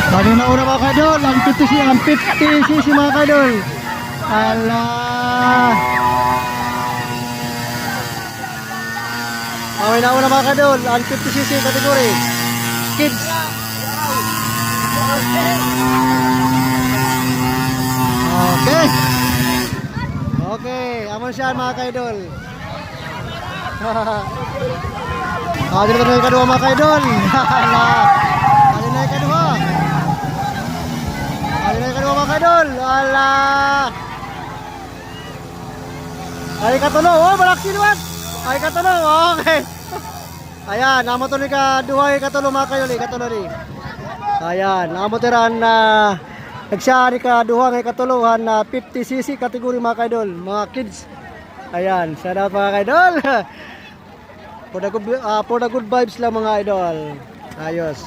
Bali na una mga kaidol, ang 50cc mga kaidol. Ala. Okay na una mga kaidol, ang 50cc category. Kids. Okay. Okay, amon siya mga kaidol. Dito na yung kadua mga kaidol. Ala. Dito na yung kadua. Dito na yung kadua mga kaidol. Ala. Ay katulo. Oh, malaksi naman. Ay katulo. Okay. Ayan, amo to ni kaduha yung katulo mga kaidol. Katulo ni. Ayan, amo tiran na nagsya ni kaduha ng katuluhan na 50cc kategory mga kaidol. Mga kids. Ayan, sana mga kaidol. For the good vibes lang mga idol. Ayos.